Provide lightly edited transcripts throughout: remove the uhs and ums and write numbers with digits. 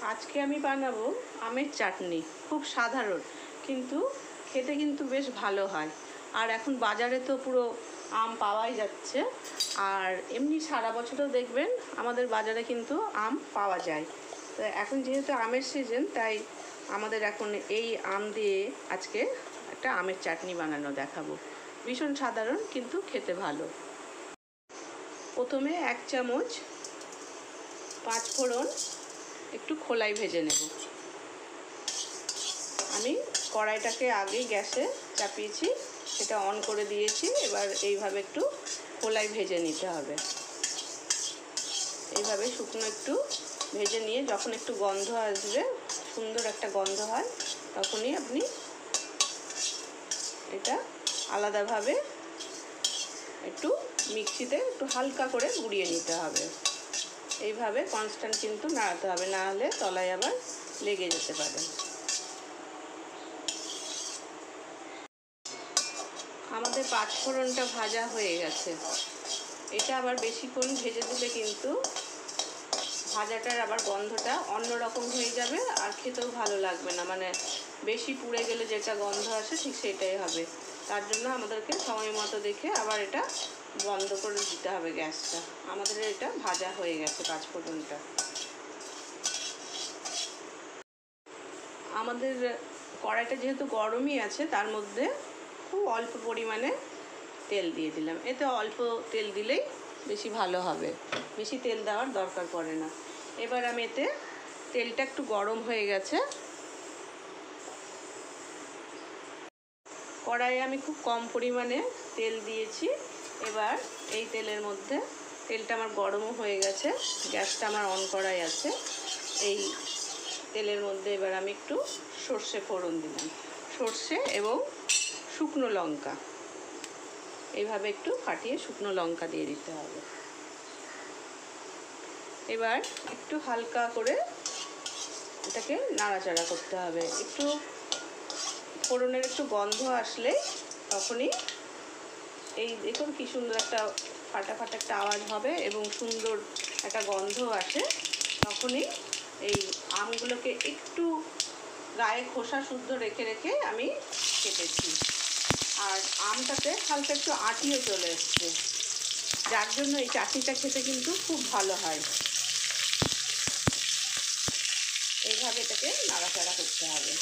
আজকে আমি বানাবো আমের চাটনি। খুব সাধারণ, কিন্তু খেতে কিন্তু বেশ ভালো হয়। আর এখন বাজারে তো পুরো আম পাওয়াই যাচ্ছে। আর এমনি সারা বছরও দেখবেন আমাদের বাজারে কিন্তু আম পাওয়া যায়। তো এখন যেহেতু আমের সিজন, তাই আমাদের এখন এই আম দিয়ে আজকে একটা আমের চাটনি বানানো দেখাবো। ভীষণ সাধারণ, কিন্তু খেতে ভালো। প্রথমে 1 চামচ 5 ফোড়ন একটু খোলায় ভেজে নেব। আমি কড়াইটাকে আগেই গ্যাসে চাপিয়েছি, এটা অন করে দিয়েছি। এবার এইভাবে একটু খোলায় ভেজে নিতে হবে। এইভাবে শুকনো একটু ভেজে নিয়ে যখন একটু গন্ধ আসবে, সুন্দর একটা গন্ধ হয়, তখনই আপনি এটা আলাদাভাবে একটু মিক্সিতে একটু হালকা করে গুঁড়িয়ে নিতে হবে। এইভাবে কনস্ট্যান্ট কিন্তু নাড়াতে হবে, না হলে তলায় আবার লেগে যেতে পারে। আমাদের 5 ফোড়নটা ভাজা হয়ে গেছে। এটা আবার বেশিক্ষণ ভেজে দিলে কিন্তু ভাজাটার আবার গন্ধটা অন্যরকম হয়ে যাবে, আর খেতেও ভালো লাগবে না। মানে বেশি পুড়ে গেলে যেটা গন্ধ আসে ঠিক সেটাই হবে। তার জন্য আমাদেরকে সময় মতো দেখে আবার এটা বন্ধ করে দিতে হবে গ্যাসটা। আমাদের এটা ভাজা হয়ে গেছে 5 ফোড়নটা। আমাদের কড়াইটা যেহেতু গরমই আছে, তার মধ্যে খুব অল্প পরিমাণে তেল দিয়ে দিলাম। এতে অল্প তেল দিলেই বেশি ভালো হবে, বেশি তেল দেওয়ার দরকার পড়ে না। এবার আমি এতে, তেলটা একটু গরম হয়ে গেছে, কড়াইয়ে আমি খুব কম পরিমাণে তেল দিয়েছি। এবার এই তেলের মধ্যে, তেলটা আমার গরমও হয়ে গেছে, গ্যাসটা আমার অন করাই আছে। এই তেলের মধ্যে এবার আমি একটু সর্ষে ফোড়ন দিলাম। সর্ষে এবং শুকনো লঙ্কা, এইভাবে একটু ফাটিয়ে শুকনো লঙ্কা দিয়ে দিতে হবে। এবার একটু হালকা করে এটাকে নাড়াচাড়া করতে হবে। একটু ফোড়নের একটু গন্ধ আসলে তখনই, এই দেখুন কি সুন্দর একটা ফাটা ফাটা একটা আওয়াজ হবে এবং সুন্দর একটা গন্ধ আসে, তখনই এই আমগুলোকে একটু গায়ে খোসা শুদ্ধ রেখে রেখে আমি কেটেছি। আর আমটাতে হালকা একটু আটিও চলে এসছে, যার জন্য এই চাটনিটা খেতে কিন্তু খুব ভালো হয়। এইভাবে এটাকে নাড়াচাড়া করতে হবে।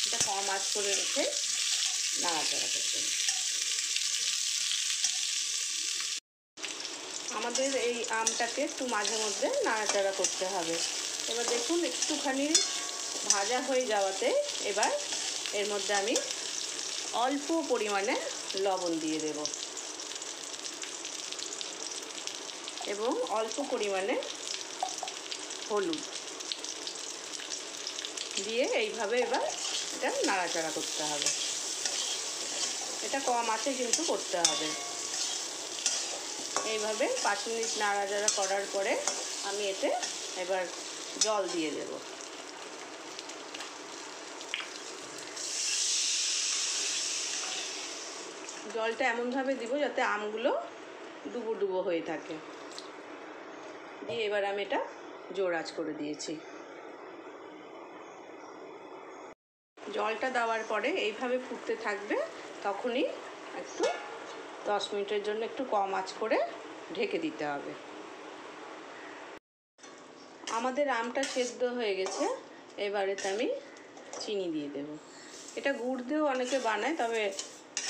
এটা কম আঁচ করে রেখে নাড়াচাড়া করতে হবে। আমাদের এই আমটাকে একটু মাঝে মধ্যে নাড়াচাড়া করতে হবে। এবার দেখুন একটুখানি ভাজা হয়ে যাওয়াতে এবার এর মধ্যে আমি অল্প পরিমাণে লবণ দিয়ে দেব এবং অল্প পরিমাণে হলুদ দিয়ে এইভাবে এবার এটা নাড়াচাড়া করতে হবে। এটা কম আঁচে কিন্তু করতে হবে। এইভাবে 5 মিনিট নাড়াচাড়া করার পরে আমি এতে এবার জল দিয়ে দেব। জলটা এমনভাবে দিব যাতে আমগুলো ডুবো ডুবো হয়ে থাকে। দিয়ে এবার আমি এটা জোর আঁচ করে দিয়েছি। জলটা দেওয়ার পরে এইভাবে ফুটতে থাকবে, তখনই একটু 10 মিনিটের জন্য একটু কম আঁচ করে ঢেকে দিতে হবে। আমাদের আমটা সেদ্ধ হয়ে গেছে। এবারেতে আমি চিনি দিয়ে দেব। এটা গুড় দিয়েও অনেকে বানায়, তবে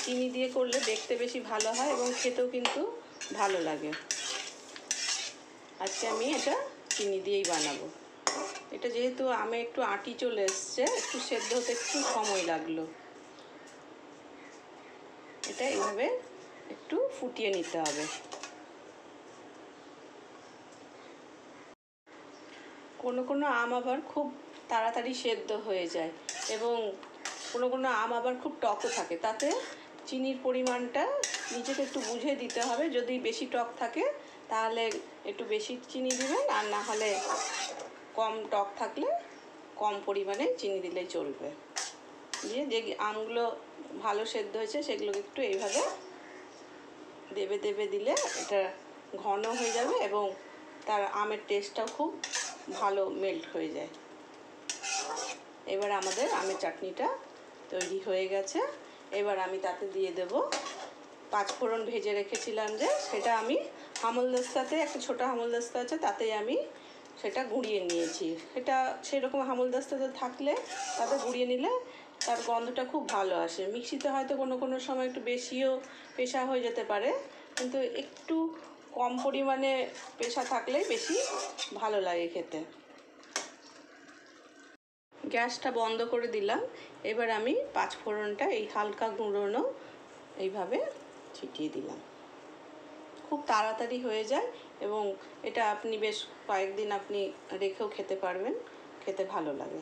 চিনি দিয়ে করলে দেখতে বেশি ভালো হয় এবং খেতেও কিন্তু ভালো লাগে। আজকে আমি এটা চিনি দিয়েই বানাবো। এটা যেহেতু আমে একটু আঁটি চলে এসছে, একটু সেদ্ধ হতে একটু সময় লাগলো। এটা এইভাবে একটু ফুটিয়ে নিতে হবে। কোনো কোনো আম আবার খুব তাড়াতাড়ি সেদ্ধ হয়ে যায় এবং কোনো কোনো আম আবার খুব টকও থাকে। তাতে চিনির পরিমাণটা নিজেকে একটু বুঝে দিতে হবে। যদি বেশি টক থাকে তাহলে একটু বেশি চিনি দিবেন, আর না হলে কম টক থাকলে কম পরিমাণে চিনি দিলেই চলবে। দিয়ে যে আমগুলো ভালো সেদ্ধ হয়েছে সেগুলোকে একটু এইভাবে দেবে দেবে দিলে এটা ঘন হয়ে যাবে এবং তার আমের টেস্টটাও খুব ভালো মেল্ট হয়ে যায়। এবার আমাদের আমের চাটনিটা তৈরি হয়ে গেছে। এবার আমি তাতে দিয়ে দেব পাঁচফোড়ন ভেজে রেখেছিলাম যে, সেটা আমি হামলদিস্তাতে, একটা ছোটো হামলদিস্তা আছে, তাতেই আমি সেটা গুঁড়িয়ে নিয়েছি। সেটা সেরকম হামলদিস্তাতে থাকলে তাতে গুঁড়িয়ে নিলে তার গন্ধটা খুব ভালো আসে। মিক্সিতে হয়তো কোনো সময় একটু বেশিও পেশা হয়ে যেতে পারে, কিন্তু একটু কম পরিমাণে পেশা থাকলেই বেশি ভালো লাগে খেতে। গ্যাসটা বন্ধ করে দিলাম। এবার আমি পাঁচফোড়নটা এই হালকা গুঁড়োনো এইভাবে ছিটিয়ে দিলাম। খুব তাড়াতাড়ি হয়ে যায় এবং এটা আপনি বেশ কয়েকদিন আপনি রেখেও খেতে পারবেন, খেতে ভালো লাগে।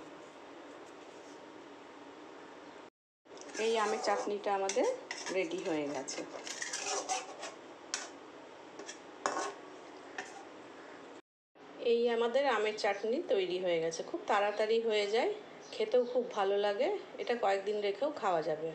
এই আমের চাটনিটা আমাদের রেডি হয়ে গেছে। এই আমাদের আমের চাটনি তৈরি হয়ে গেছে। খুব তাড়াতাড়ি হয়ে যায়, খেতেও খুব ভালো লাগে। এটা কয়েকদিন রেখেও খাওয়া যাবে।